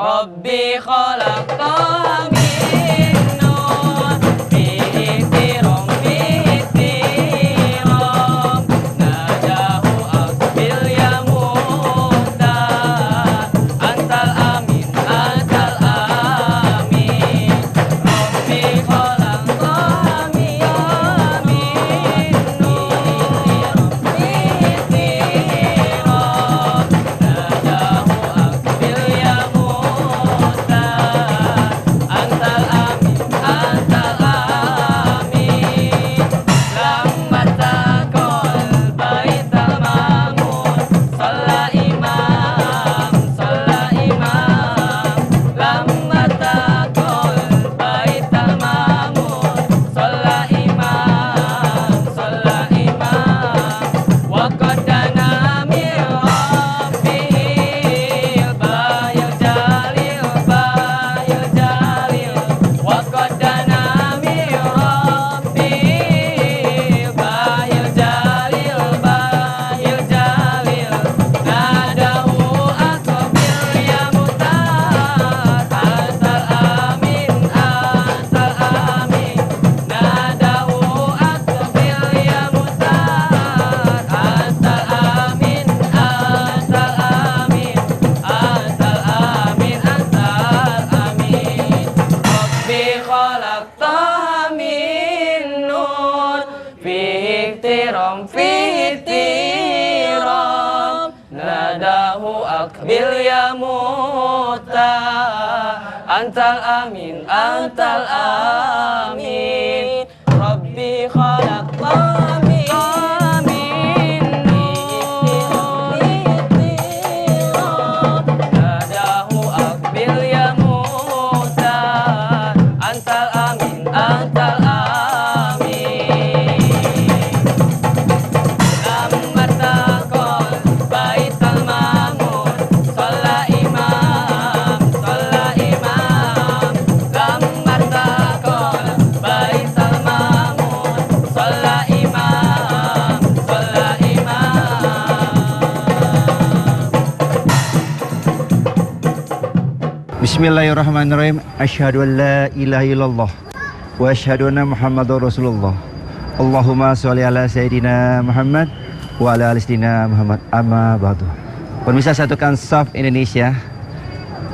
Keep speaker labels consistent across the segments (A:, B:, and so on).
A: Rabbi khalaqtaha min nur, fihi ihtiram, fihi ihtiram, nadahu aqbil ya muhtar, antal amin, antal amin. Rabbi khalaqtaha min nur, fihi ihtiram, nadahu aqbil ya muhtar, antal amin, antal amin. Lamma taqal baital ma'mur, shalla imam, shalla imam. Lamma taqal baital ma'mur, shalla imam, shalla imam. Wa qaddana min rabbihil bayil jalil, bayil jalil. Wa qaddana min rabbihil bayil jalil, bayil jalil. Nadahu aqbil ya muhtar, antal amin, antal amin. Nadahu aqbil ya muhtar, antal amin, antal amin. Antal amin, antal amin. Rabbi khalaqtaha min nur, fihi ihtiram, fihi ihtiram, nadahu aqbil ya muhtar, antal amin, antal amin. Rabbi khalaqtaha min nur, nadahu aqbil ya muhtar, antal amin, antal amin. Lamma taqal baital ma'mur, shalla imam, shalla imam. Lamma taqal baital ma'mur, shalla imam, shalla imam.
B: Bismillahirrahmanirrahim. Asyhadu an la ilaha illallah wa asyhadu anna Muhammadar Rasulullah. Allahumma sholli ala Sayyidina Muhammad wa ala ali Sayyidina Muhammad, amma ba'du. Pemirsa Satukan Shaf Indonesia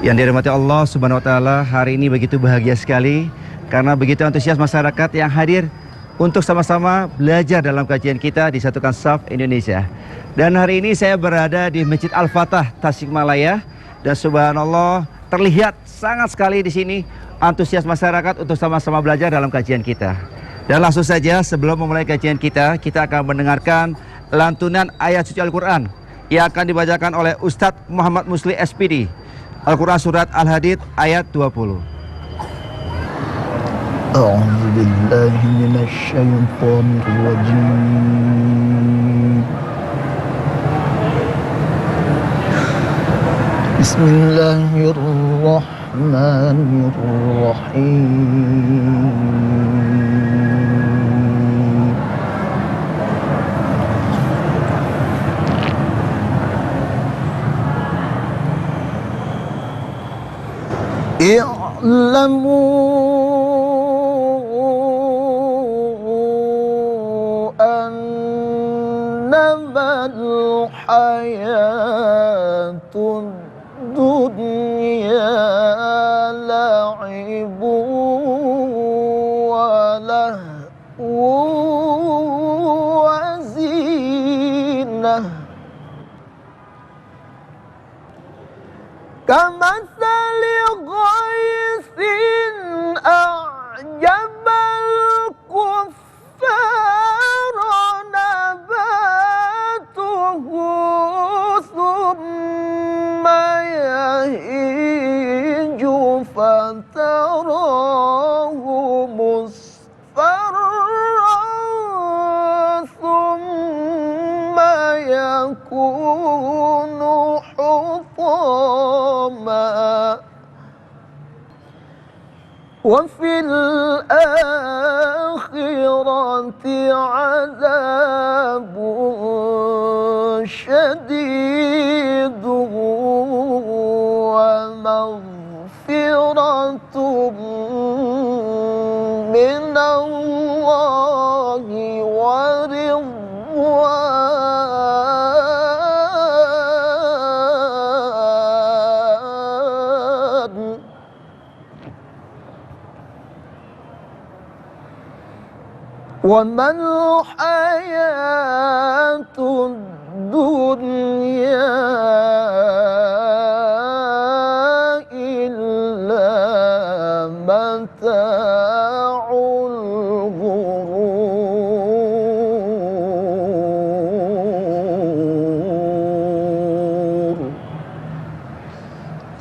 B: yang dirahmati Allah Subhanahu wa taala, hari ini begitu bahagia sekali karena begitu antusias masyarakat yang hadir untuk sama-sama belajar dalam kajian kita di Satukan Shaf Indonesia. Dan hari ini saya berada di Masjid Al-Fatah Tasikmalaya dan subhanallah terlihat sangat sekali di sini antusias masyarakat untuk sama-sama belajar dalam kajian kita. Dan langsung saja sebelum memulai kajian kita akan mendengarkan lantunan ayat suci Al-Quran yang akan dibacakan oleh Ustadz Muhammad Musli SPD. Al-Quran Surat Al-Hadid ayat 20.
C: أعوذ بالله من الشيطان الرجيم بسم الله الرحمن الرحيم اعلموا أنما الحياة الدنيا لعب ولهو وزينة كمثل غيث أعجب الكفار نباته ثم يهيج فتراه مصفرا ثم يكون حطاما وفي الآخرة عذاب شديد ومغفرة وما الحياة الدنيا إلا متاع الغرور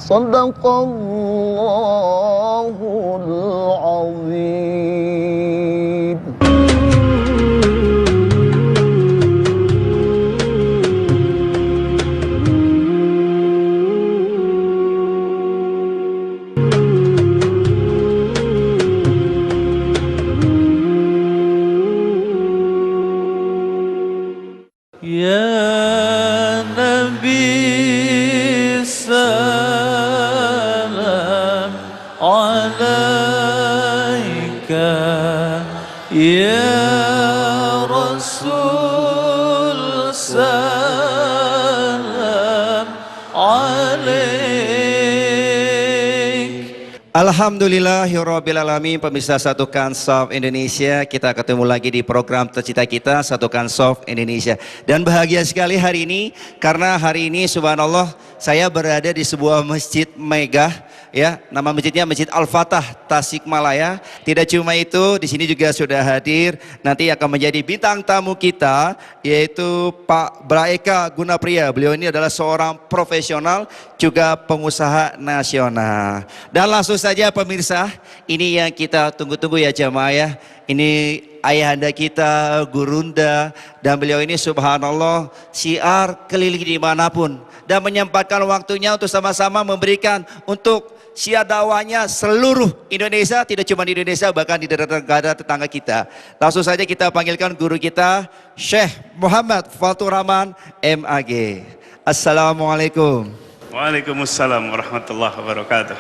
C: صدق الله العظيم.
D: Ya Nabi salam alaika, Ya Rasul salam alaik.
B: Alhamdulillahirrabbilalamin. Pemirsa Satukan Soft Indonesia, kita ketemu lagi di program tercita kita Satukan Soft Indonesia. Dan bahagia sekali hari ini, karena hari ini subhanallah saya berada di sebuah masjid megah, ya, nama masjidnya Masjid Al-Fatah Tasikmalaya. Tidak cuma itu, di sini juga sudah hadir nanti akan menjadi bintang tamu kita, yaitu Pak Braeka Gunapriya. Beliau ini adalah seorang profesional juga pengusaha nasional. Dan langsung saja pemirsa, ini yang kita tunggu-tunggu ya jamaah ya. Ini ayahanda kita, Gurunda, dan beliau ini subhanallah syiar keliling dimanapun dan menyempatkan waktunya untuk sama-sama memberikan untuk syiar dakwahnya seluruh Indonesia, tidak cuma di Indonesia, bahkan di negara tetangga kita. Langsung saja kita panggilkan guru kita, Syekh Muhammad Fathur Rahman MAG. Assalamualaikum.
E: Waalaikumsalam warahmatullahi wabarakatuh.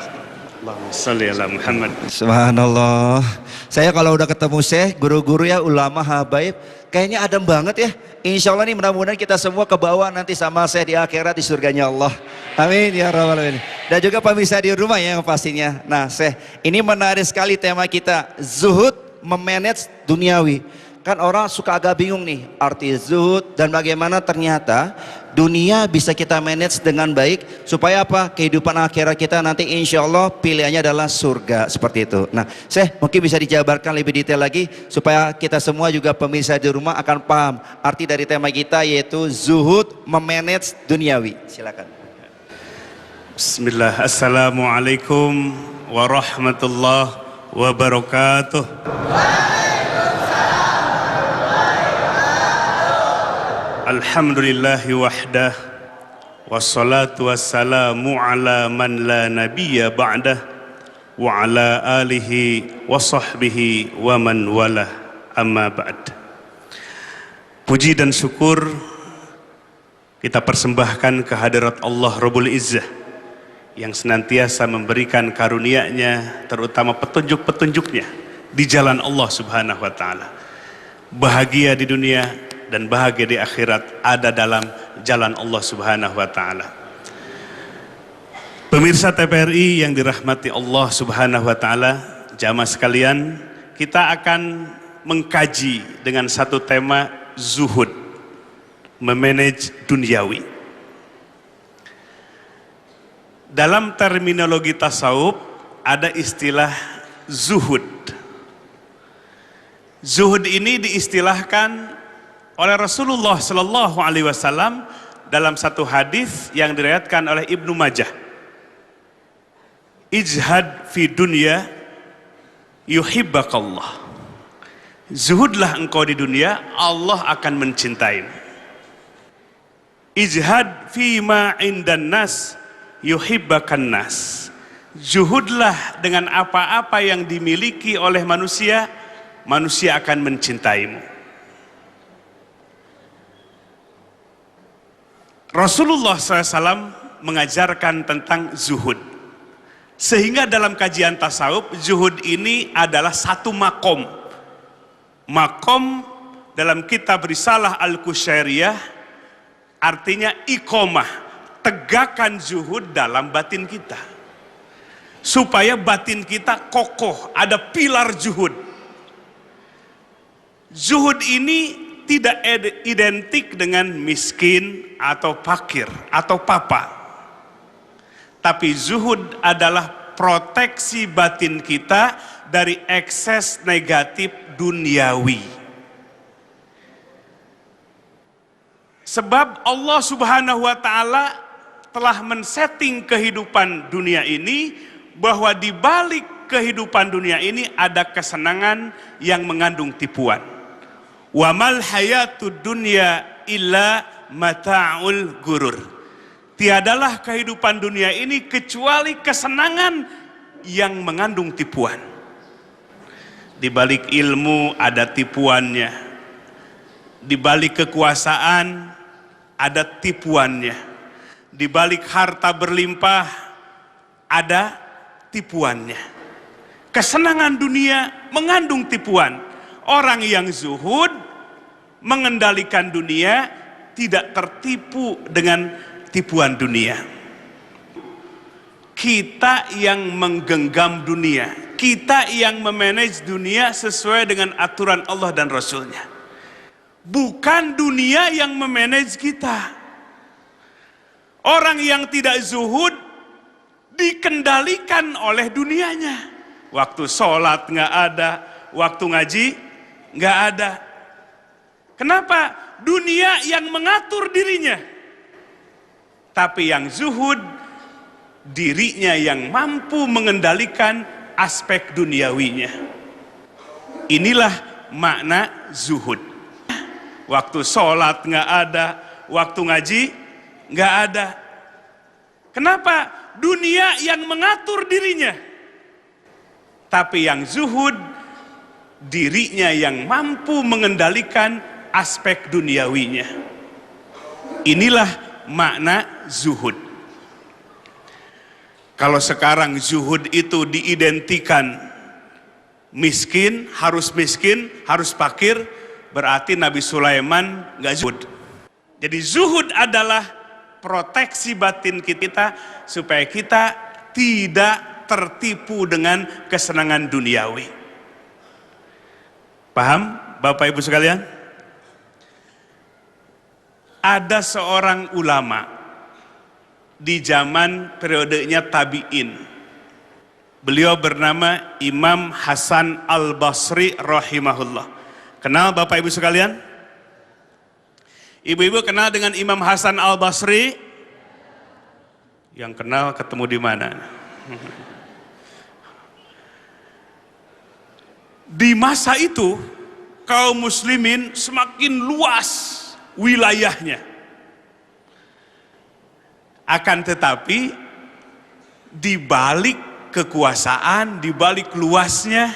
E: Allahumma sholli ala Muhammad.
B: Subhanallah. Saya kalau udah ketemu Syekh, guru-guru ya, ulama, habaib, kayaknya adem banget ya. Insya Allah nih mudah-mudahan kita semua ke bawah nanti sama Syekh di akhirat di surganya Allah. Amin ya rabbal alamin. Dan juga pemirsa di rumah ya yang pastinya. Nah Syekh, ini menarik sekali tema kita, zuhud memanage duniawi. Kan orang suka agak bingung nih arti zuhud dan bagaimana ternyata dunia bisa kita manage dengan baik supaya apa? Kehidupan akhirat kita nanti insya Allah pilihannya adalah surga, seperti itu. Nah, Syekh mungkin bisa dijabarkan lebih detail lagi supaya kita semua juga pemirsa di rumah akan paham arti dari tema kita, yaitu zuhud memanage duniawi. Silakan.
E: Bismillah. Assalamualaikum warahmatullahi wabarakatuh. Alhamdulillahi wahdah, wassalatu wassalamu ala man la nabiyya ba'dah, wa ala alihi wa sahbihi wa man wala, amma ba'd. Puji dan syukur kita persembahkan kehadirat Allah Rabbul Izzah yang senantiasa memberikan karunia-Nya, terutama petunjuk-petunjuknya di jalan Allah Subhanahu wa taala. Bahagia di dunia dan bahagia di akhirat ada dalam jalan Allah Subhanahu wa taala. Pemirsa TVRI yang dirahmati Allah Subhanahu wa taala, jamaah sekalian, kita akan mengkaji dengan satu tema zuhud, memanage duniawi. Dalam terminologi tasawuf ada istilah zuhud. Zuhud ini diistilahkan oleh Rasulullah Sallallahu Alaihi Wasallam dalam satu hadis yang diriwayatkan oleh Ibnu Majah. Ijhad fi dunya yuhibbakallah. Zuhudlah engkau di dunia, Allah akan mencintaimu. Ijhad fi ma indan nas yuhibbakan nas. Zuhudlah dengan apa-apa yang dimiliki oleh manusia, manusia akan mencintaimu. Rasulullah SAW mengajarkan tentang zuhud, sehingga dalam kajian tasawuf zuhud ini adalah satu makom. Makom dalam kitab Risalah Al-Qusyairiyah artinya iqomah, tegakkan zuhud dalam batin kita supaya batin kita kokoh, ada pilar zuhud. Zuhud ini tidak identik dengan miskin atau fakir atau papa. Tapi zuhud adalah proteksi batin kita dari ekses negatif duniawi. Sebab Allah Subhanahu wa taala telah men-setting kehidupan dunia ini, bahwa di balik kehidupan dunia ini ada kesenangan yang mengandung tipuan. Wa mal hayatud dunya illa mata'ul gurur. Tiadalah kehidupan dunia ini kecuali kesenangan yang mengandung tipuan. Di balik ilmu ada tipuannya. Di balik kekuasaan ada tipuannya. Di balik harta berlimpah ada tipuannya. Kesenangan dunia mengandung tipuan. Orang yang zuhud mengendalikan dunia tidak tertipu dengan tipuan dunia. Kita yang menggenggam dunia, kita yang memanage dunia sesuai dengan aturan Allah dan Rasulnya. Bukan dunia yang memanage kita. Orang yang tidak zuhud dikendalikan oleh dunianya. Waktu sholat nggak ada, waktu ngaji nggak ada. Kenapa? Dunia yang mengatur dirinya. Tapi yang zuhud, dirinya yang mampu mengendalikan aspek duniawinya. Inilah makna zuhud. Waktu sholat nggak ada, waktu ngaji nggak ada. Kenapa? Dunia yang mengatur dirinya. Tapi yang zuhud, dirinya yang mampu mengendalikan aspek duniawinya. Inilah makna zuhud. Kalau sekarang zuhud itu diidentikan miskin, harus fakir, berarti Nabi Sulaiman nggak zuhud. Jadi zuhud adalah proteksi batin kita supaya kita tidak tertipu dengan kesenangan duniawi. Paham Bapak Ibu sekalian? Ada seorang ulama di zaman periodenya tabi'in. Beliau bernama Imam Hasan Al-Basri rahimahullah. Kenal Bapak Ibu sekalian? Ibu-ibu kenal dengan Imam Hasan Al-Basri? Yang kenal ketemu di mana? Di masa itu kaum muslimin semakin luas wilayahnya. Akan tetapi di balik kekuasaan, di balik luasnya,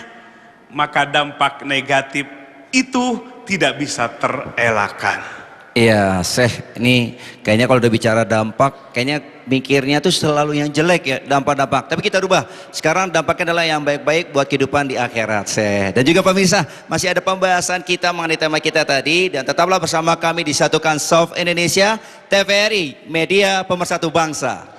E: maka dampak negatif itu tidak bisa terelakkan.
B: Iya, Syekh, ini kayaknya kalau udah bicara dampak, kayaknya mikirnya tuh selalu yang jelek ya, dampak-dampak. Tapi kita rubah, sekarang dampaknya adalah yang baik-baik buat kehidupan di akhirat, Syekh. Dan juga pemirsa, masih ada pembahasan kita mengenai tema kita tadi. Dan tetaplah bersama kami di Satukan Soft Indonesia, TVRI, Media Pemersatu Bangsa.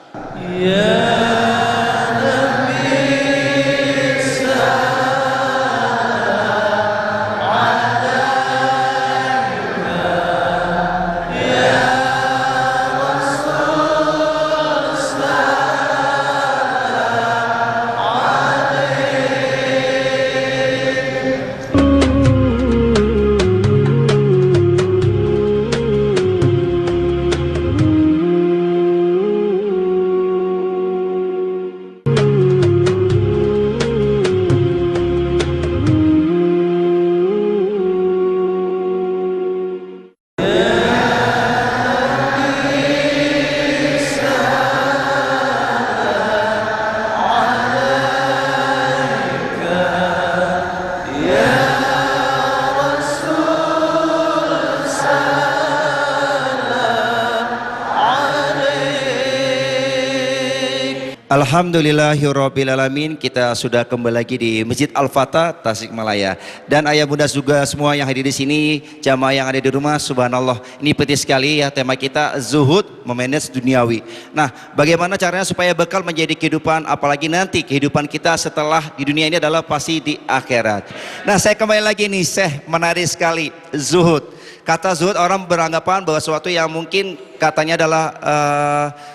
B: Alhamdulillahirrabbilalamin, kita sudah kembali lagi di Masjid Al-Fatah, Tasikmalaya. Dan ayah bunda juga semua yang hadir di sini, jamaah yang ada di rumah, subhanallah. Ini penting sekali ya, tema kita zuhud memanage duniawi. Nah, bagaimana caranya supaya bekal menjadi kehidupan, apalagi nanti kehidupan kita setelah di dunia ini adalah pasti di akhirat. Nah, saya kembali lagi nih, Syekh, menarik sekali zuhud. Kata zuhud orang beranggapan bahwa sesuatu yang mungkin katanya adalah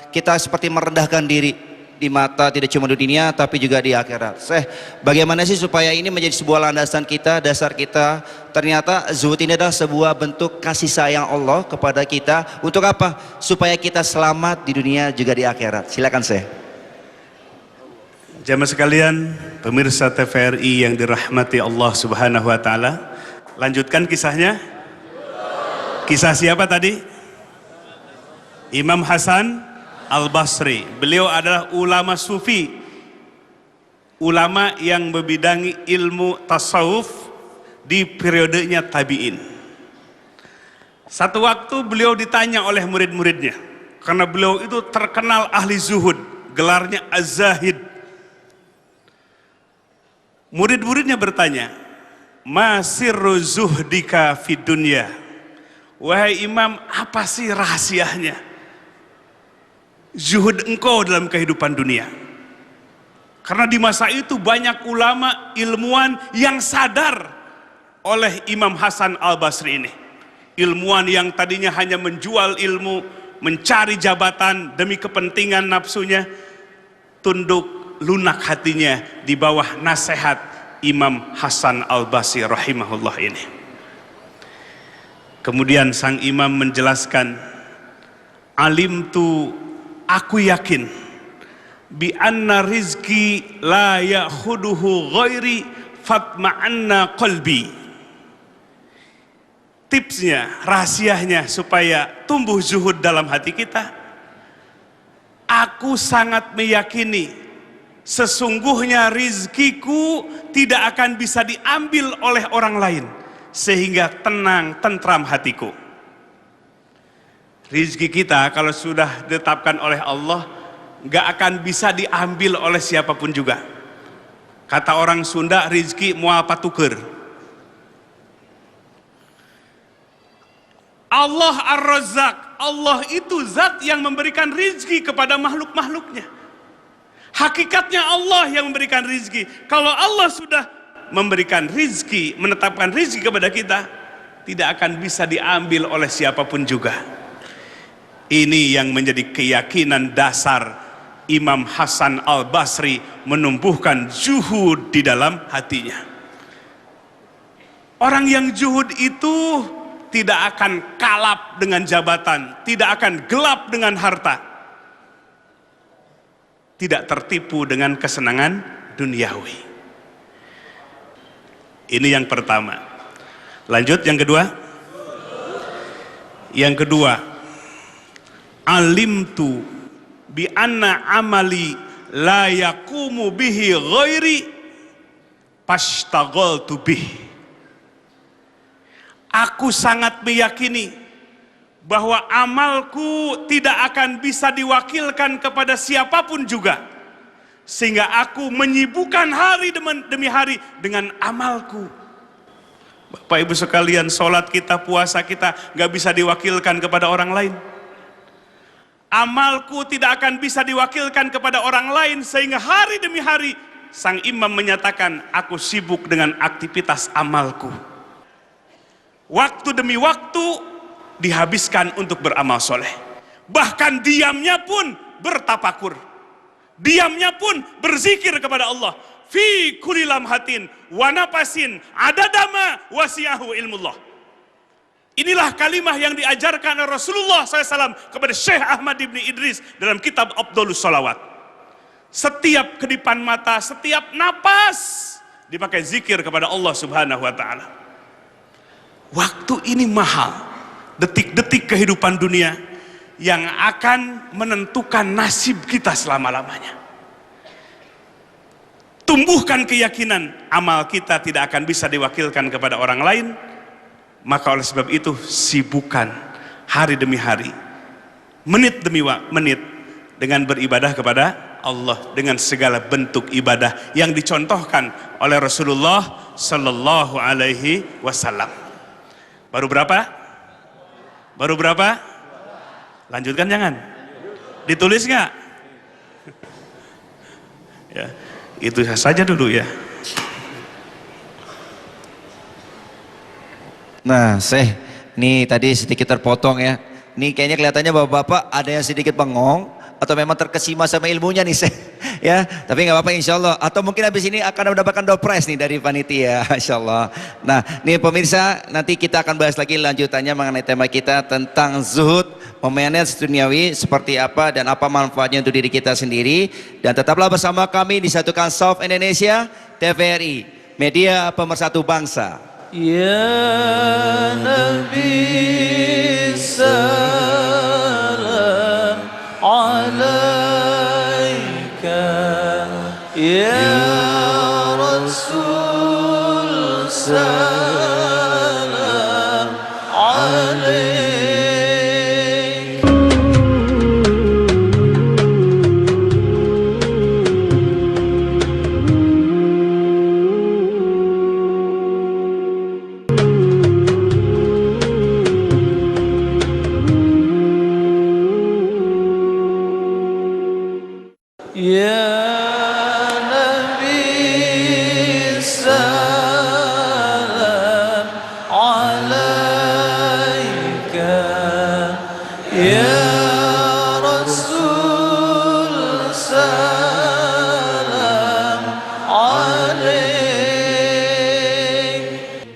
B: kita seperti merendahkan diri di mata tidak cuma di dunia tapi juga di akhirat. Bagaimana sih supaya ini menjadi sebuah landasan kita, dasar kita? Ternyata zuhud ini adalah sebuah bentuk kasih sayang Allah kepada kita. Untuk apa? Supaya kita selamat di dunia juga di akhirat. Silakan Syekh.
E: Jamaah sekalian, pemirsa TVRI yang dirahmati Allah Subhanahu wa taala. Lanjutkan kisahnya. Kisah siapa tadi? Imam Hasan Al-Basri. Beliau adalah ulama sufi, ulama yang membidangi ilmu tasawuf di periodenya tabi'in. Satu waktu beliau ditanya oleh murid-muridnya, karena beliau itu terkenal ahli zuhud, gelarnya Az-Zahid. Murid-muridnya bertanya, "Ma sirru zuhdika fid dunya?" Wahai Imam, apa sih rahasianya zuhud engkau dalam kehidupan dunia? Karena di masa itu banyak ulama, ilmuwan yang sadar oleh Imam Hasan Al-Basri ini. Ilmuwan yang tadinya hanya menjual ilmu, mencari jabatan demi kepentingan nafsunya, tunduk lunak hatinya di bawah nasihat Imam Hasan Al-Basri rahimahullah ini. Kemudian sang imam menjelaskan, alimtu, aku yakin, bi anna rizki la ya'khuduhu ghairi fatma'anna qalbi. Tipsnya, rahasianya supaya tumbuh zuhud dalam hati kita, aku sangat meyakini sesungguhnya rizkiku tidak akan bisa diambil oleh orang lain sehingga tenang, tentram hatiku. Rizki kita kalau sudah ditetapkan oleh Allah gak akan bisa diambil oleh siapapun juga. Kata orang Sunda, rizki moal patuker. Allah Ar-Razzaq, Allah itu zat yang memberikan rizki kepada makhluk-makhluknya. Hakikatnya Allah yang memberikan rizki. Kalau Allah sudah memberikan rizki, menetapkan rizki kepada kita, tidak akan bisa diambil oleh siapapun juga. Ini yang menjadi keyakinan dasar Imam Hasan Al-Basri menumbuhkan zuhud di dalam hatinya. Orang yang zuhud itu tidak akan kalap dengan jabatan, tidak akan gelap dengan harta, tidak tertipu dengan kesenangan duniawi. Ini yang pertama. Lanjut yang kedua. Yang kedua, alimtu bi anna amali la yaqumu bihi ghairi pashtaghaltu bih. Aku sangat meyakini bahwa amalku tidak akan bisa diwakilkan kepada siapapun juga, sehingga aku menyibukkan hari demi hari dengan amalku. Bapak Ibu sekalian, sholat kita, puasa kita gak bisa diwakilkan kepada orang lain. Amalku tidak akan bisa diwakilkan kepada orang lain, sehingga hari demi hari sang imam menyatakan, aku sibuk dengan aktivitas amalku. Waktu demi waktu dihabiskan untuk beramal soleh. Bahkan diamnya pun bertapakur, diamnya pun berzikir kepada Allah. Fi kulli lamhatin wa nafasin adadama wasi'ahu ilmullah. Inilah kalimah yang diajarkan oleh Rasulullah SAW kepada Syekh Ahmad ibni Idris dalam kitab Abdulus Sholawat. Setiap kedipan mata, setiap napas dipakai zikir kepada Allah Subhanahu wa ta'ala. Waktu ini mahal, detik-detik kehidupan dunia yang akan menentukan nasib kita selama-lamanya. Tumbuhkan keyakinan amal kita tidak akan bisa diwakilkan kepada orang lain, maka oleh sebab itu sibukkan hari demi hari, menit demi menit dengan beribadah kepada Allah dengan segala bentuk ibadah yang dicontohkan oleh Rasulullah Sallallahu Alaihi Wasallam. Baru berapa? Baru berapa? Lanjutkan jangan? Ditulis nggak? Ya, itu saja dulu ya.
B: Nah, ini tadi sedikit terpotong ya. Ini kayaknya kelihatannya bapak-bapak ada yang sedikit bengong atau memang terkesima sama ilmunya nih ya. Tapi nggak apa-apa insya Allah. Atau mungkin habis ini akan mendapatkan door prize nih dari panitia, insya Allah. Nah, nih pemirsa, nanti kita akan bahas lagi lanjutannya mengenai tema kita tentang zuhud, memanage duniawi seperti apa dan apa manfaatnya untuk diri kita sendiri. Dan tetaplah bersama kami di Satukan Soft Indonesia, TVRI, media pemersatu bangsa.
D: Ya Nabi salam alaika, Ya Rasul salam alaika. Ya Nabi salam alaika, Ya Rasul salam alaika.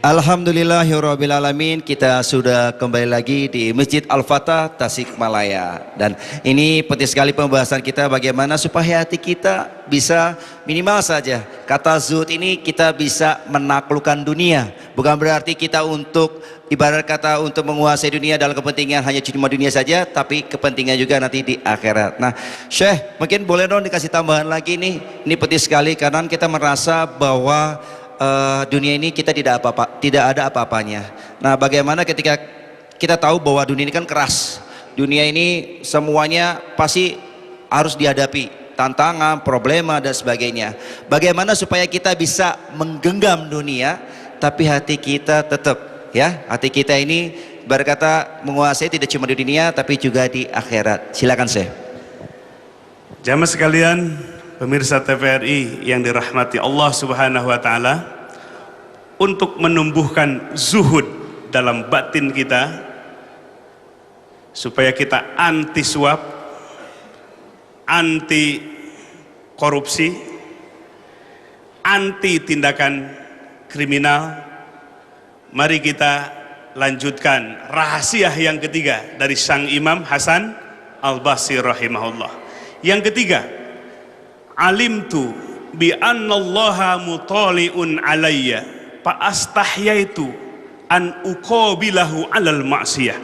B: Alhamdulillahirrabbilalamin, kita sudah kembali lagi di Masjid Al-Fatah Tasikmalaya. Dan ini penting sekali pembahasan kita bagaimana supaya hati kita bisa minimal saja. Kata zuhud ini kita bisa menaklukkan dunia. Bukan berarti kita untuk ibarat kata untuk menguasai dunia dalam kepentingan hanya cuma dunia saja, tapi kepentingan juga nanti di akhirat. Nah, Syekh mungkin boleh dong dikasih tambahan lagi nih. Ini penting sekali karena kita merasa bahwa dunia ini kita tidak ada apa-apanya. Nah, bagaimana ketika kita tahu bahwa dunia ini kan keras, dunia ini semuanya pasti harus dihadapi tantangan, problema dan sebagainya. Bagaimana supaya kita bisa menggenggam dunia, tapi hati kita tetap ya, hati kita ini berkata menguasai tidak cuma di dunia tapi juga di akhirat. Silakan Syekh.
E: Jamaah sekalian, pemirsa TVRI yang dirahmati Allah Subhanahu wa taala, untuk menumbuhkan zuhud dalam batin kita supaya kita anti suap, anti korupsi, anti tindakan kriminal, mari kita lanjutkan rahasia yang ketiga dari sang Imam Hasan Al-Basri rahimahullah. Yang ketiga, alimtu bi annallaha mutali'un alayya fa astahyaitu an uqabilahu alal ma'siyah.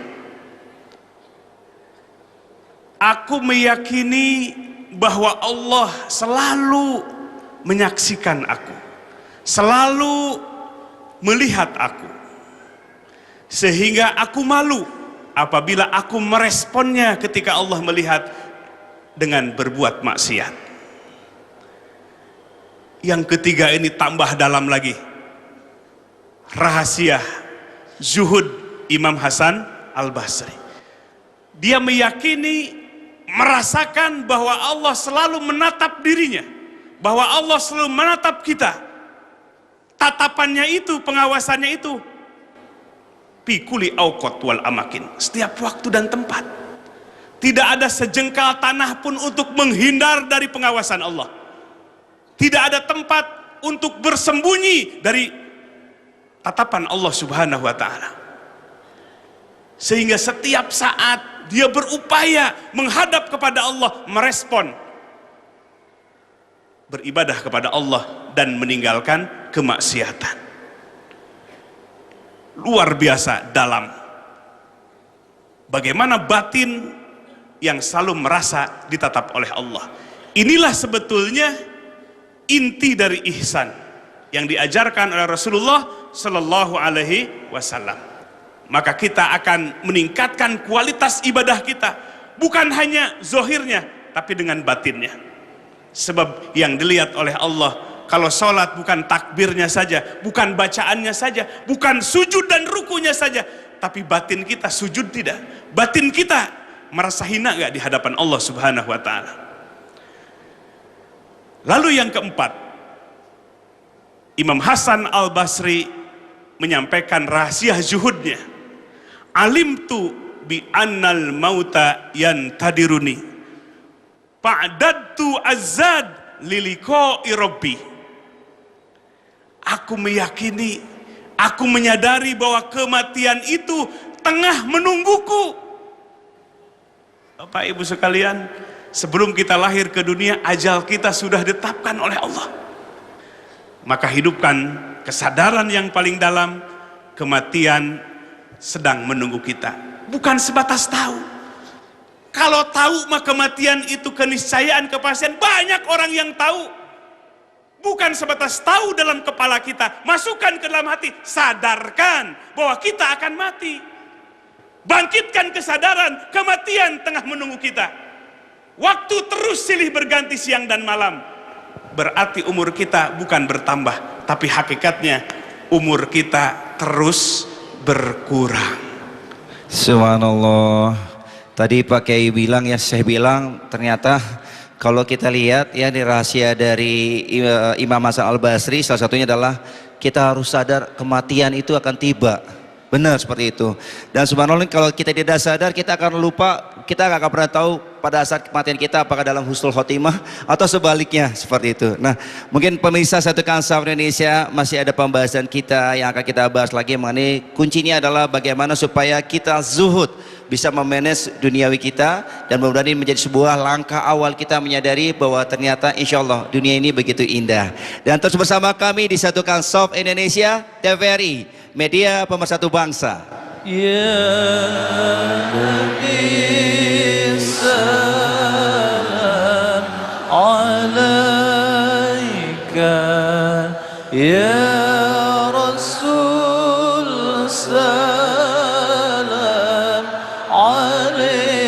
E: Aku meyakini bahwa Allah selalu menyaksikan aku, selalu melihat aku, sehingga aku malu apabila aku meresponnya ketika Allah melihat dengan berbuat maksiat. Yang ketiga ini tambah dalam lagi rahasia zuhud Imam Hasan Al-Basri. Dia meyakini, merasakan bahwa Allah selalu menatap dirinya, bahwa Allah selalu menatap kita. Tatapannya itu, pengawasannya itu pikuli awqat wal amakin, setiap waktu dan tempat. Tidak ada sejengkal tanah pun untuk menghindar dari pengawasan Allah. Tidak ada tempat untuk bersembunyi dari tatapan Allah Subhanahu wa taala. Sehingga setiap saat dia berupaya menghadap kepada Allah, merespon, beribadah kepada Allah dan meninggalkan kemaksiatan. Luar biasa dalam. Bagaimana batin yang selalu merasa ditatap oleh Allah. Inilah sebetulnya inti dari ihsan yang diajarkan oleh Rasulullah Sallallahu Alaihi Wasallam. Maka kita akan meningkatkan kualitas ibadah kita, bukan hanya zohirnya tapi dengan batinnya. Sebab yang dilihat oleh Allah, kalau sholat bukan takbirnya saja, bukan bacaannya saja, bukan sujud dan rukunya saja, tapi batin kita sujud tidak, batin kita merasa hina gak di hadapan Allah Subhanahu wa ta'ala. Lalu yang keempat, Imam Hasan al-Basri menyampaikan rahasia zuhudnya. Alimtu bi annal mauta yantadiruni fa'dadtu azad liliqa'i rabbi. Aku meyakini, aku menyadari bahwa kematian itu tengah menungguku. Bapak Ibu sekalian, sebelum kita lahir ke dunia, ajal kita sudah ditetapkan oleh Allah. Maka hidupkan kesadaran yang paling dalam, kematian sedang menunggu kita. Bukan sebatas tahu. Kalau tahu maka kematian itu keniscayaan, kepastian. Banyak orang yang tahu. Bukan sebatas tahu dalam kepala kita, masukkan ke dalam hati, sadarkan bahwa kita akan mati. Bangkitkan kesadaran, kematian tengah menunggu kita. Waktu terus silih berganti siang dan malam. Berarti umur kita bukan bertambah, tapi hakikatnya umur kita terus berkurang.
B: Subhanallah. Tadi Pak Kiai bilang, ya Syekh bilang, ternyata kalau kita lihat ya di rahasia dari Imam Hasan al-Basri, salah satunya adalah kita harus sadar kematian itu akan tiba. Benar seperti itu. Dan subhanallah, kalau kita tidak sadar, kita akan lupa, kita gak akan pernah tahu pada saat kematian kita apakah dalam husnul khotimah atau sebaliknya, seperti itu. Nah, mungkin pemirsa Satu Kansaf Indonesia, masih ada pembahasan kita yang akan kita bahas lagi mengenai kuncinya adalah bagaimana supaya kita zuhud, bisa memanage duniawi kita, dan mudah-mudahan ini menjadi sebuah langkah awal kita menyadari bahwa ternyata insya Allah dunia ini begitu indah. Dan terus bersama kami di Satu Kansaf Indonesia, TVRI, media pemersatu bangsa.
D: Ya Nabi salam alaika, ya Rasul salam alaik.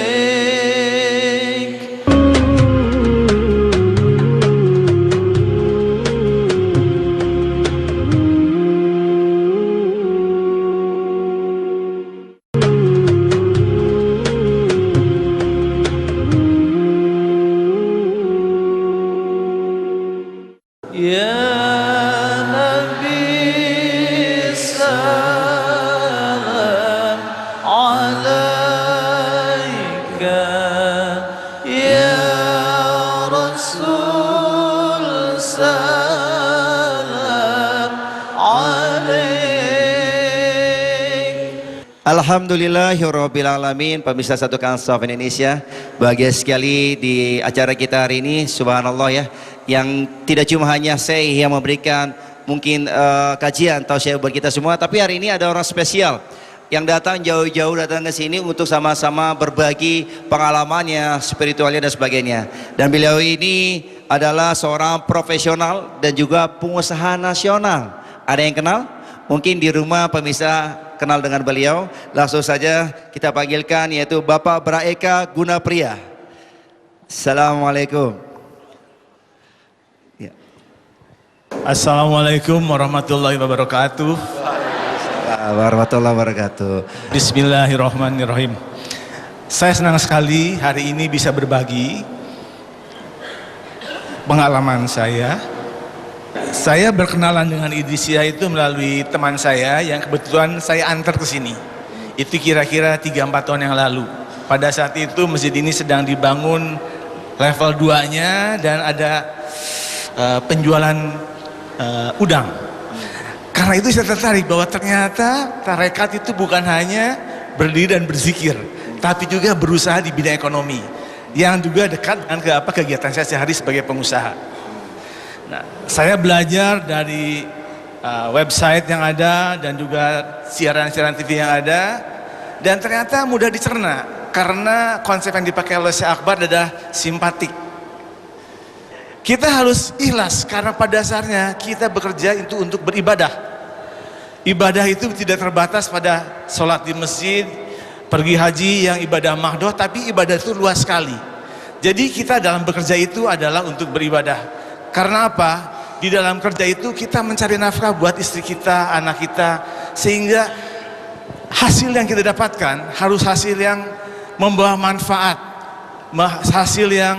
D: Ya Nabi salam alaika, ya Rasul salam alaik.
B: Alhamdulillahirabbil alamin. Pemirsa Satu Kansaf Indonesia, bahagia sekali di acara kita hari ini. Subhanallah ya, yang tidak cuma hanya saya yang memberikan mungkin kajian tausiah buat kita semua, tapi hari ini ada orang spesial yang datang jauh-jauh datang ke sini untuk sama-sama berbagi pengalamannya, spiritualnya dan sebagainya. Dan beliau ini adalah seorang profesional dan juga pengusaha nasional. Ada yang kenal? Mungkin di rumah pemirsa kenal dengan beliau. Langsung saja kita panggilkan, yaitu Bapak Braeka Gunapriya. Assalamualaikum. Ya.
F: Assalamualaikum warahmatullahi wabarakatuh.
B: Warahmatullahi wabarakatuh.
F: Bismillahirrahmanirrahim. Saya senang sekali hari ini bisa berbagi pengalaman saya. Saya berkenalan dengan Idrisia itu melalui teman saya yang kebetulan saya antar ke sini. Itu kira-kira 3-4 tahun yang lalu. Pada saat itu masjid ini sedang dibangun level 2-nya dan ada penjualan udang. Karena itu saya tertarik bahwa ternyata tarekat itu bukan hanya berdiri dan berzikir, tapi juga berusaha di bidang ekonomi yang juga dekat dengan kegiatan saya sehari sebagai pengusaha. Nah, saya belajar dari website yang ada dan juga siaran-siaran TV yang ada, dan ternyata mudah dicerna karena konsep yang dipakai oleh Syekh Akbar adalah simpatik. Kita harus ikhlas karena pada dasarnya kita bekerja itu untuk beribadah. Ibadah itu tidak terbatas pada sholat di masjid, pergi haji yang ibadah mahdoh, tapi ibadah itu luas sekali. Jadi kita dalam bekerja itu adalah untuk beribadah. Karena apa? Di dalam kerja itu kita mencari nafkah buat istri kita, anak kita, sehingga hasil yang kita dapatkan harus hasil yang membawa manfaat, hasil yang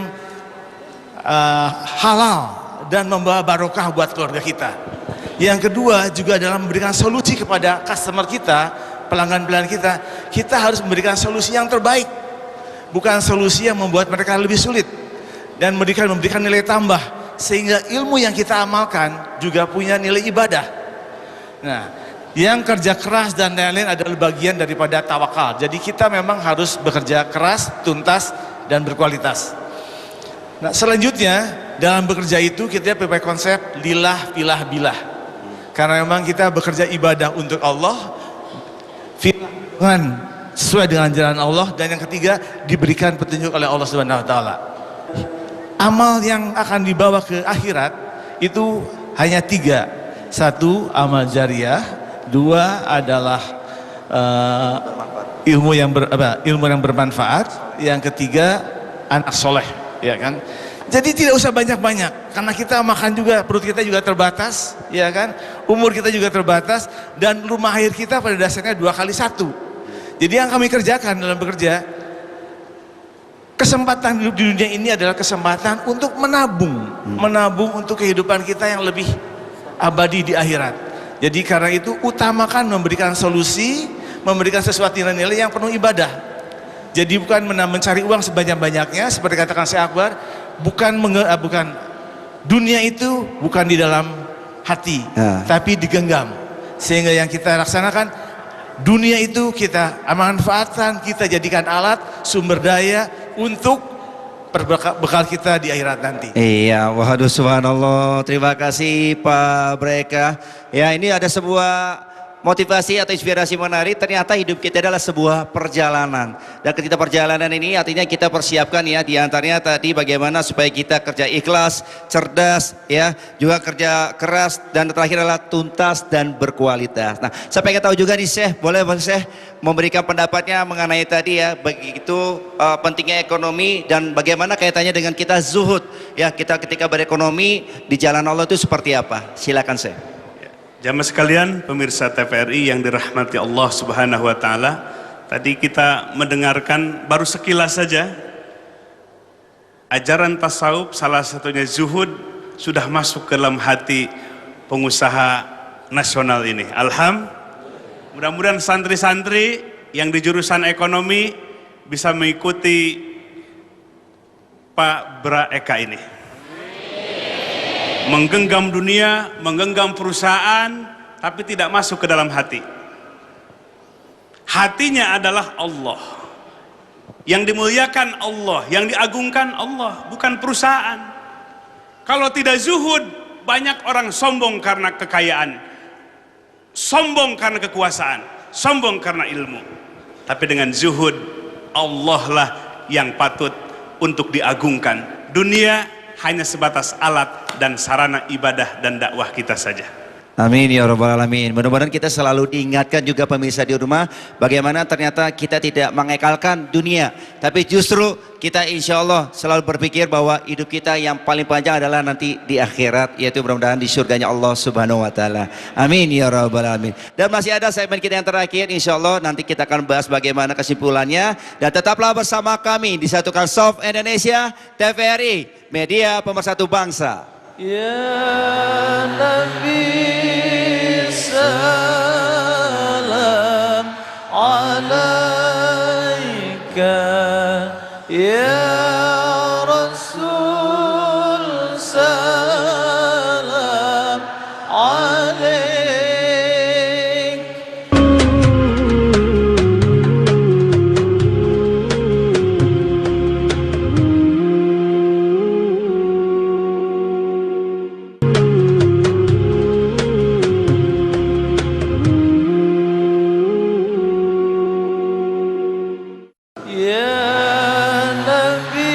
F: halal dan membawa barokah buat keluarga kita. Yang kedua juga dalam memberikan solusi kepada customer kita, pelanggan-pelanggan kita, kita harus memberikan solusi yang terbaik, bukan solusi yang membuat mereka lebih sulit, dan memberikan nilai tambah sehingga ilmu yang kita amalkan juga punya nilai ibadah. Nah, yang kerja keras dan lain-lain adalah bagian daripada tawakal. Jadi kita memang harus bekerja keras, tuntas, dan berkualitas. Nah, selanjutnya dalam bekerja itu kita pakai konsep lillah filah bilah. Karena memang kita bekerja ibadah untuk Allah, sesuai dengan jalan Allah, dan yang ketiga diberikan petunjuk oleh Allah Subhanahu wa taala. Amal yang akan dibawa ke akhirat itu hanya 3. 1 amal jariah, 2 adalah ilmu yang bermanfaat, yang ketiga anak soleh, ya kan? Jadi tidak usah banyak-banyak, karena kita makan juga, perut kita juga terbatas, ya kan? Umur kita juga terbatas, dan rumah air kita pada dasarnya 2x1. Jadi yang kami kerjakan dalam bekerja, kesempatan hidup di dunia ini adalah kesempatan untuk menabung untuk kehidupan kita yang lebih abadi di akhirat. Jadi karena itu utamakan memberikan solusi, memberikan sesuatu nilai yang penuh ibadah. Jadi bukan mencari uang sebanyak-banyaknya, seperti katakan Syekh Akbar, bukan dunia itu bukan di dalam hati, tapi digenggam. Sehingga yang kita laksanakan, dunia itu kita manfaatkan, kita jadikan alat sumber daya untuk bekal kita di akhirat nanti.
B: Iya, waduh subhanallah. Terima kasih Pak Breka. Ya, ini ada sebuah motivasi atau inspirasi menarik. Ternyata hidup kita adalah sebuah perjalanan. Dan ketika perjalanan ini artinya kita persiapkan ya, diantaranya tadi bagaimana supaya kita kerja ikhlas, cerdas ya, juga kerja keras, dan terakhir adalah tuntas dan berkualitas. Nah, saya pengen tahu juga nih Syekh, boleh Syekh memberikan pendapatnya mengenai tadi ya, begitu pentingnya ekonomi dan bagaimana kaitannya dengan kita zuhud ya, kita ketika berekonomi di jalan Allah itu seperti apa? Silakan Syekh.
E: Jamaah sekalian, pemirsa TVRI yang dirahmati Allah Subhanahu wa taala, tadi kita mendengarkan baru sekilas saja ajaran tasawuf, salah satunya zuhud, sudah masuk ke dalam hati pengusaha nasional ini. Alhamdulillah, mudah-mudahan santri-santri yang di jurusan ekonomi bisa mengikuti Pak Bra Eka ini. Menggenggam dunia, menggenggam perusahaan, tapi tidak masuk ke dalam hati. Hatinya adalah Allah. Yang dimuliakan Allah, yang diagungkan Allah, bukan perusahaan. Kalau tidak zuhud, banyak orang sombong karena kekayaan, sombong karena kekuasaan, sombong karena ilmu. Tapi dengan zuhud, Allah lah yang patut untuk diagungkan. Dunia hanya sebatas alat dan sarana ibadah dan dakwah kita saja.
B: Amin ya rabbal alamin. Mudah-mudahan kita selalu diingatkan juga pemirsa di rumah, bagaimana ternyata kita tidak mengekalkan dunia, tapi justru kita insya Allah selalu berpikir bahwa hidup kita yang paling panjang adalah nanti di akhirat, yaitu mudah-mudahan di surganya Allah Subhanahu wa taala. Amin ya rabbal alamin. Dan masih ada segmen kita yang terakhir, insya Allah nanti kita akan bahas bagaimana kesimpulannya, dan tetaplah bersama kami di Satukan Soft Indonesia TVRI, media pemersatu bangsa.
D: Ya Nabi salam alaika, ya Rasul salam alaik. Ya Nabi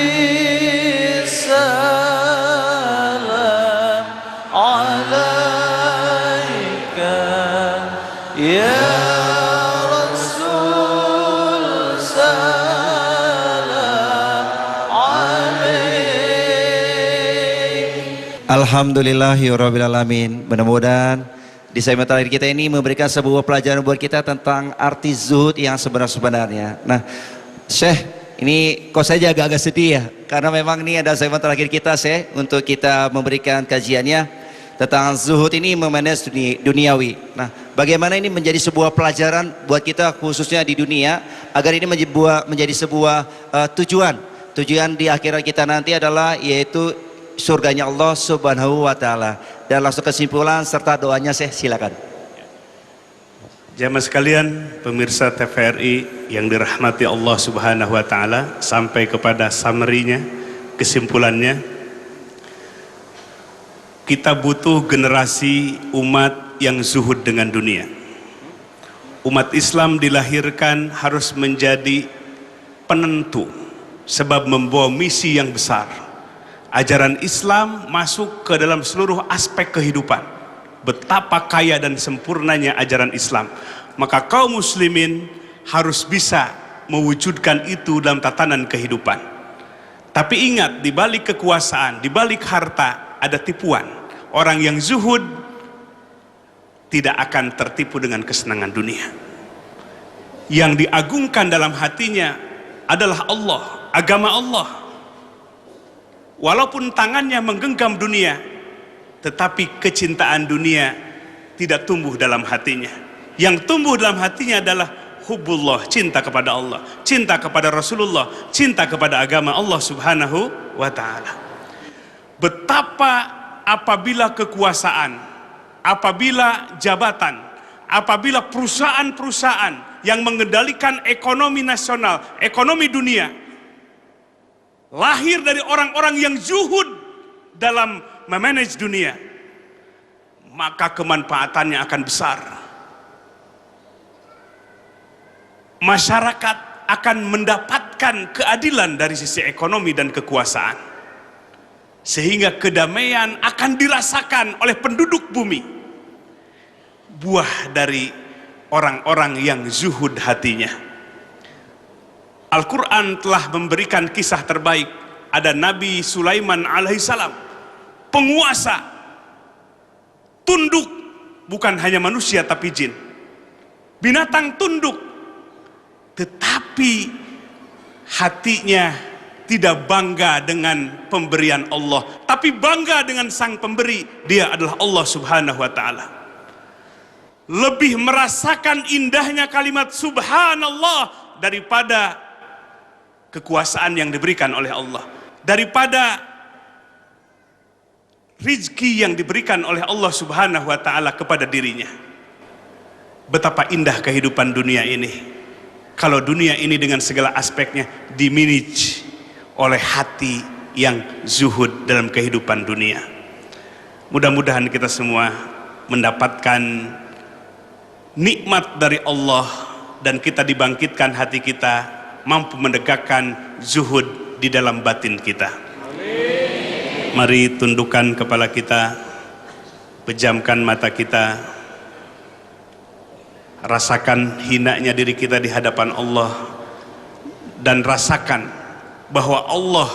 B: Alhamdulillahirrabbilalamin. Mudah-mudahan di segmen terakhir kita ini memberikan sebuah pelajaran buat kita tentang arti zuhud yang sebenarnya. Nah, Syekh, ini kok saya agak-agak sedih ya, karena memang ini ada segmen terakhir kita, Syekh, untuk kita memberikan kajiannya tentang zuhud ini memanage duniawi. Nah, bagaimana ini menjadi sebuah pelajaran buat kita khususnya di dunia, agar ini menjadi sebuah tujuan di akhirat kita nanti adalah yaitu surganya Allah Subhanahu wa taala. Dan langsung kesimpulan serta doanya, Syekh, silakan.
E: Jamaah sekalian, pemirsa TVRI yang dirahmati Allah Subhanahu wa taala, sampai kepada summary-nya, kesimpulannya, kita butuh generasi umat yang zuhud dengan dunia. Umat Islam dilahirkan harus menjadi penentu, sebab membawa misi yang besar. Ajaran Islam masuk ke dalam seluruh aspek kehidupan. Betapa kaya dan sempurnanya ajaran Islam. Maka kaum muslimin harus bisa mewujudkan itu dalam tatanan kehidupan. Tapi ingat, di balik kekuasaan, di balik harta ada tipuan. Orang yang zuhud tidak akan tertipu dengan kesenangan dunia. Yang diagungkan dalam hatinya adalah Allah, agama Allah. Walaupun tangannya menggenggam dunia, tetapi kecintaan dunia tidak tumbuh dalam hatinya. Yang tumbuh dalam hatinya adalah hubbullah, cinta kepada Allah, cinta kepada Rasulullah, cinta kepada agama Allah Subhanahu wa ta'ala. Betapa apabila kekuasaan, apabila jabatan, apabila perusahaan-perusahaan yang mengendalikan ekonomi nasional, ekonomi dunia, lahir dari orang-orang yang zuhud dalam memanage dunia, maka kemanfaatannya akan besar. Masyarakat akan mendapatkan keadilan dari sisi ekonomi dan kekuasaan, sehingga kedamaian akan dirasakan oleh penduduk bumi. Buah dari orang-orang yang zuhud hatinya. Al-Quran telah memberikan kisah terbaik. Ada Nabi Sulaiman alaihissalam, penguasa, tunduk, bukan hanya manusia tapi jin, binatang tunduk, tetapi hatinya tidak bangga dengan pemberian Allah, tapi bangga dengan sang pemberi. Dia adalah Allah Subhanahu wa ta'ala. Lebih merasakan indahnya kalimat subhanallah daripada kekuasaan yang diberikan oleh Allah, daripada rizki yang diberikan oleh Allah Subhanahu wa ta'ala kepada dirinya. Betapa indah kehidupan dunia ini, kalau dunia ini dengan segala aspeknya dimanage oleh hati yang zuhud dalam kehidupan dunia. Mudah-mudahan kita semua mendapatkan nikmat dari Allah, dan kita dibangkitkan hati kita mampu menegakkan zuhud di dalam batin kita. Mari tundukkan kepala kita, pejamkan mata kita, rasakan hinanya diri kita di hadapan Allah, dan rasakan bahwa Allah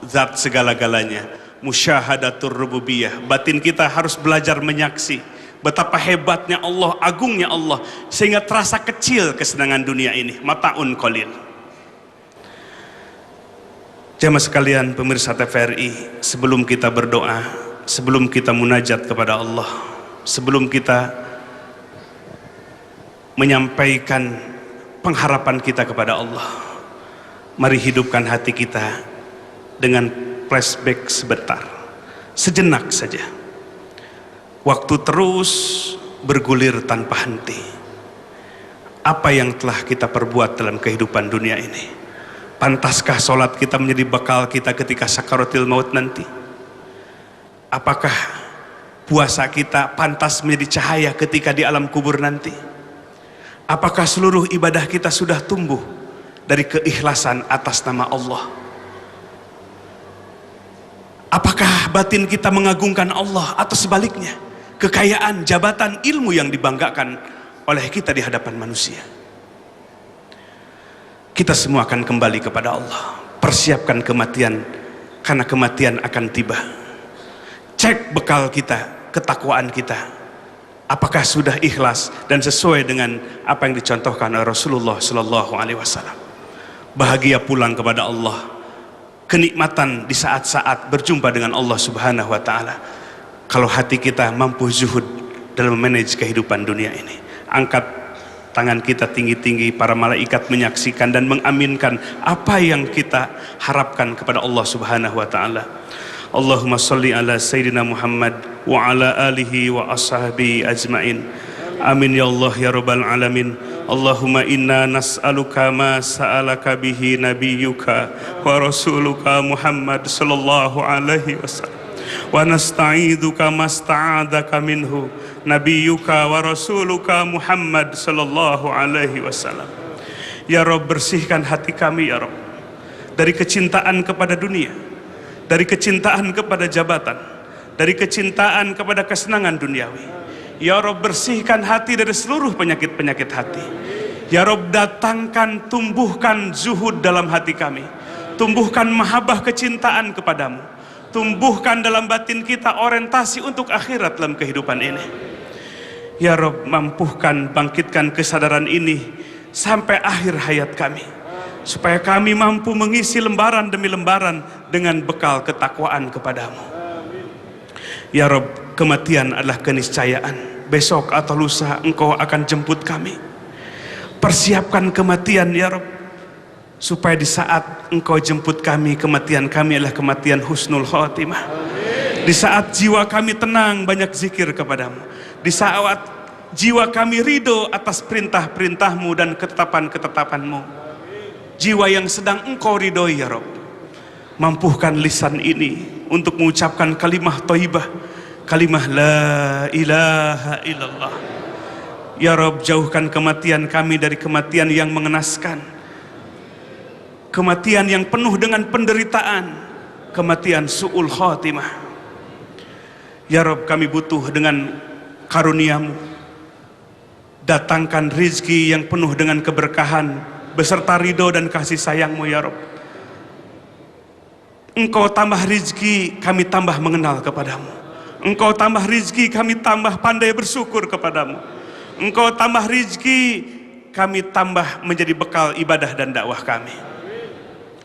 E: zat segala-galanya, musyahadatur rububiyah. Batin kita harus belajar menyaksi betapa hebatnya Allah, agungnya Allah, sehingga terasa kecil kesenangan dunia ini, mataun qalil. Jamaah sekalian, pemirsa TVRI, sebelum kita berdoa, sebelum kita munajat kepada Allah, sebelum kita menyampaikan pengharapan kita kepada Allah, mari hidupkan hati kita dengan flashback sebentar, sejenak saja. Waktu terus bergulir tanpa henti. Apa yang telah kita perbuat dalam kehidupan dunia ini? Pantaskah sholat kita menjadi bekal kita ketika sakaratul maut nanti? Apakah puasa kita pantas menjadi cahaya ketika di alam kubur nanti? Apakah seluruh ibadah kita sudah tumbuh dari keikhlasan atas nama Allah? Apakah batin kita mengagungkan Allah, atau sebaliknya kekayaan, jabatan, ilmu yang dibanggakan oleh kita di hadapan manusia? Kita semua akan kembali kepada Allah. Persiapkan kematian, karena kematian akan tiba. Cek bekal kita, ketakwaan kita. Apakah sudah ikhlas dan sesuai dengan apa yang dicontohkan oleh Rasulullah Sallallahu Alaihi Wasallam. Bahagia pulang kepada Allah, kenikmatan di saat-saat berjumpa dengan Allah Subhanahu Wa Taala. Kalau hati kita mampu zuhud dalam memanage kehidupan dunia ini. Angkat tangan kita tinggi-tinggi, para malaikat menyaksikan dan mengaminkan apa yang kita harapkan kepada Allah Subhanahu Wa Taala. Allahumma salli ala Sayyidina Muhammad wa ala alihi wa ashabihi ajma'in. Amin ya Allah ya Rabbal Alamin. Allahumma inna nas'aluka ma sa'alaka bihi nabiyyuka wa rasuluka Muhammad sallallahu alaihi wasallam. Wa nasta'idzuka masta'adaka minhu nabiyyuka wa rasuluka Muhammad sallallahu alaihi wasallam. Ya Rabb, bersihkan hati kami ya Rabb dari kecintaan kepada dunia, dari kecintaan kepada jabatan, dari kecintaan kepada kesenangan duniawi. Ya Rabb, bersihkan hati dari seluruh penyakit-penyakit hati. Ya Rabb, datangkan, tumbuhkan zuhud dalam hati kami. Tumbuhkan mahabbah kecintaan kepadamu. Tumbuhkan dalam batin kita orientasi untuk akhirat dalam kehidupan ini. Ya Rabb, mampuhkan, bangkitkan kesadaran ini sampai akhir hayat kami, supaya kami mampu mengisi lembaran demi lembaran dengan bekal ketakwaan kepadamu. Ya Rabb, kematian adalah keniscayaan. Besok atau lusa Engkau akan jemput kami. Persiapkan kematian ya Rabb, supaya di saat Engkau jemput kami, kematian kami adalah kematian husnul khotimah. Di saat jiwa kami tenang, banyak zikir kepadamu. Di saat jiwa kami ridho atas perintah-perintahmu dan ketetapan-ketetapanmu. Jiwa yang sedang Engkau ridhoi ya Rabb, mampuhkan lisan ini untuk mengucapkan kalimah thayyibah, kalimah la ilaha illallah. Ya Rabb, jauhkan kematian kami dari kematian yang mengenaskan, kematian yang penuh dengan penderitaan, kematian su'ul khatimah. Ya Rabb, kami butuh dengan karuniamu. Datangkan rizki yang penuh dengan keberkahan beserta ridho dan kasih sayangmu ya Rabb. Engkau tambah rizki, kami tambah mengenal kepadamu. Engkau tambah rizki, kami tambah pandai bersyukur kepadamu. Engkau tambah rizki, kami tambah menjadi bekal ibadah dan dakwah kami.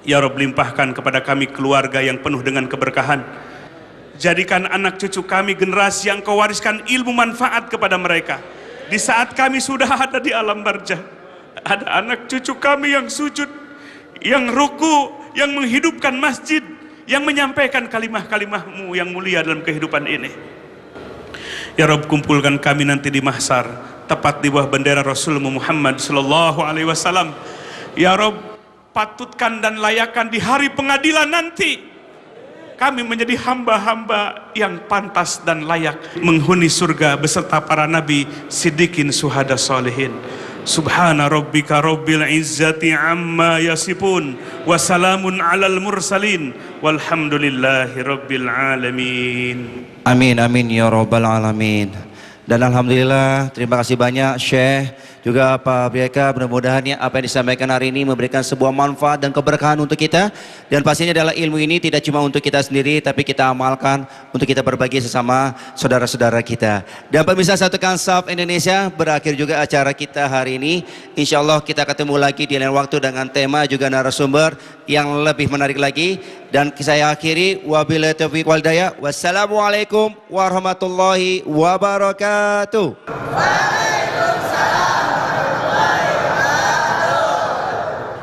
E: Ya Rabb, limpahkan kepada kami keluarga yang penuh dengan keberkahan. Jadikan anak cucu kami generasi yang Kau wariskan ilmu manfaat kepada mereka. Di saat kami sudah ada di alam barzah, ada anak cucu kami yang sujud, yang ruku, yang menghidupkan masjid, yang menyampaikan kalimah-kalimah-Mu yang mulia dalam kehidupan ini. Ya Rabb, kumpulkan kami nanti di mahsyar, tepat di bawah bendera Rasulullah Muhammad sallallahu alaihi wasallam. Ya Rabb, patutkan dan layakkan di hari pengadilan nanti kami menjadi hamba-hamba yang pantas dan layak menghuni surga beserta para nabi, siddiqin, syuhada, sholihin. Subhana rabbika rabbil izzati amma yasifun, wa salamun alal mursalin, walhamdulillahi rabbil alamin.
B: Amin amin ya rabbal alamin. Dan alhamdulillah, terima kasih banyak Syekh, juga Pak Briaka. Mudah-mudahan ya, apa yang disampaikan hari ini memberikan sebuah manfaat dan keberkahan untuk kita. Dan pastinya adalah ilmu ini tidak cuma untuk kita sendiri, tapi kita amalkan untuk kita berbagi sesama saudara-saudara kita. Dan pemirsa Satu Kansaf Indonesia, berakhir juga acara kita hari ini. Insya Allah kita ketemu lagi di lain waktu dengan tema juga narasumber yang lebih menarik lagi. Dan saya akhiri, wabillahi taufiq wal hidayah. Wassalamualaikum warahmatullahi wabarakatuh.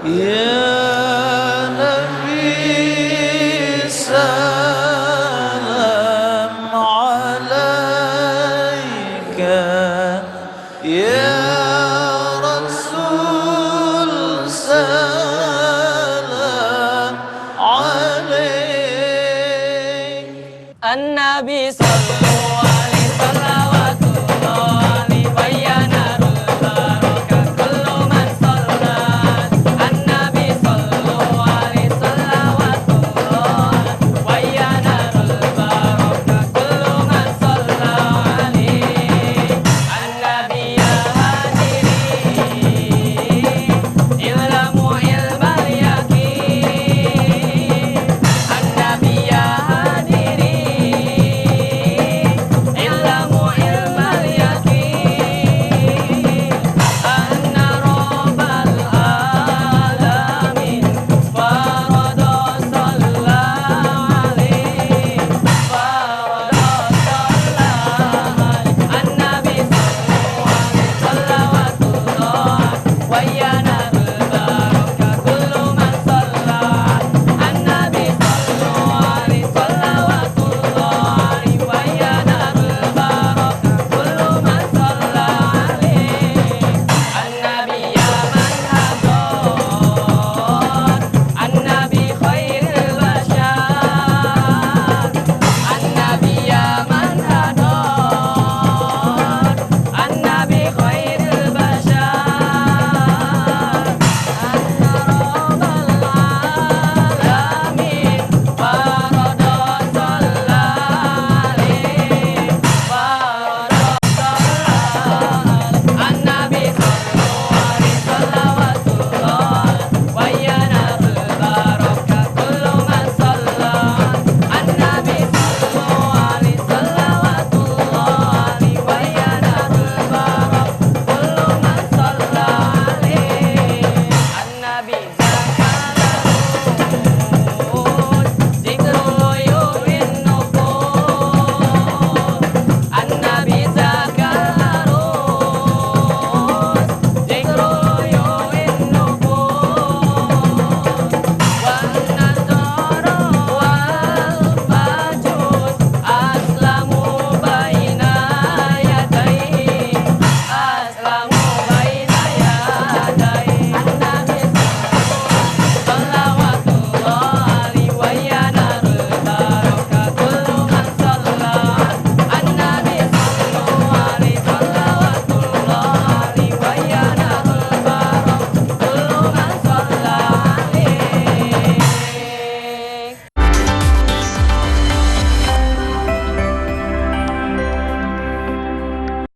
D: Ya Nabi salam alaika, ya Rasul salam alaik.
A: An-Nabi sallallahu